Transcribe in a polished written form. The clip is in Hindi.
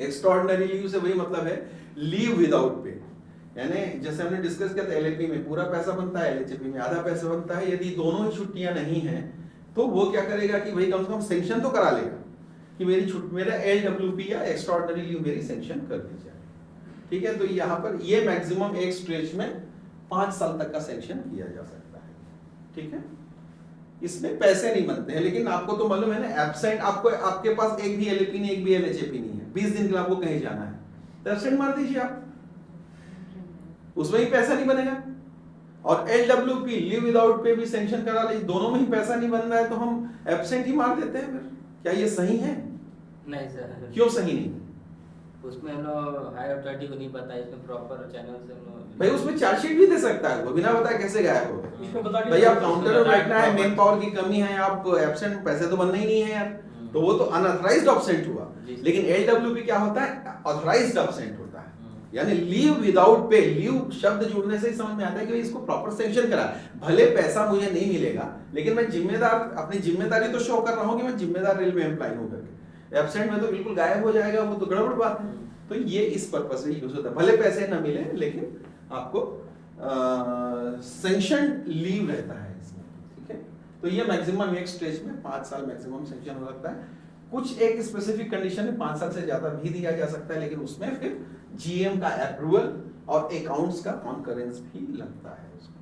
एक्स्ट्राऑर्डिनरी लीव से वही मतलब है लीव विदाउट पे, यानी जैसे हमने डिस्कस किया था एलएपी में पूरा पैसा बनता है, एलएचपी में आधा पैसा बनता है। यदि दोनों ही छुट्टियां नहीं हैं तो वो क्या करेगा कि भाई कम से कम सेंक्शन तो करा लेगा कि मेरा एलडब्ल्यूपी या एक्स्ट्राऑर्डिनरी लीव मेरी सेंक्शन कर दी जाए। ठीक है, तो यहाँ पर ये मैक्सिमम एक स्ट्रेच में 5 साल तक का सेंक्शन किया जा सकता है। ठीक है, इसमें पैसे नहीं बनते हैं, लेकिन आपको तो मालूम है ना एब्सेंट, आपको आपके पास एक भी एलएपी नहीं एक भी एलएचपी नहीं है, 20 दिन के लिए आपको कहीं जाना है तो एब्सेंट मार दीजिए आप, उसमें ही पैसा नहीं बनेगा। और एलडब्ल्यूपी लीव विदाउट पे भी सेंक्शन करा लीजिए, दोनों में ही पैसा नहीं बन रहा है तो हम एब्सेंट ही मार देते हैं। फिर क्या ये सही है? नहीं सर, क्यों सही नहीं? उसमें हम लोग हाई अथॉरिटी को नहीं पता, इसमें प्रॉपर चैनल से हम लोग भाई उसमें चार्जशीट भी दे सकता है वो, बिना बताए कैसे गायब होगा? इसमें बता भाई आप काउंटर में बैठना है, मैन पावर की कमी है, आप एब्सेंट, पैसे तो बनना ही नहीं है यार, तो वो तो अनऑथराइज्ड एब्सेंट हुआ। लेकिन एलडब्ल्यूपी क्या होता है? ऑथराइज्ड एब्सेंट होता है, यानी लीव विदाउट पे, लीव शब्द जुड़ने से ही समझ में आता है कि इसको प्रॉपर सेंक्शन करा, भले पैसा मुझे नहीं मिलेगा लेकिन मैं जिम्मेदार, अपनी जिम्मेदारी तो शो कर रहा हूं कि मैं जिम्मेदार रेलवे एम्प्लॉय हूं करके। एब्सेंट में तो बिल्कुल गायब हो जाएगा, वो तो गड़बड़ बात है। तो ये इस पर्पस से यूज होता है, भले पैसे ना मिले लेकिन आपको सेंक्शन लीव रहता है इसमें। ठीक है, तो ये मैक्सिमम एक स्टेज में 5 साल मैक्सिमम सेंक्शन हो सकता है। कुछ एक स्पेसिफिक कंडीशन में 5 साल से ज्यादा भी दिया जा सकता है, लेकिन उसमें फिर जीएम का अप्रूवल और अकाउंट्स का कॉन्करेंस भी लगता है उसमें।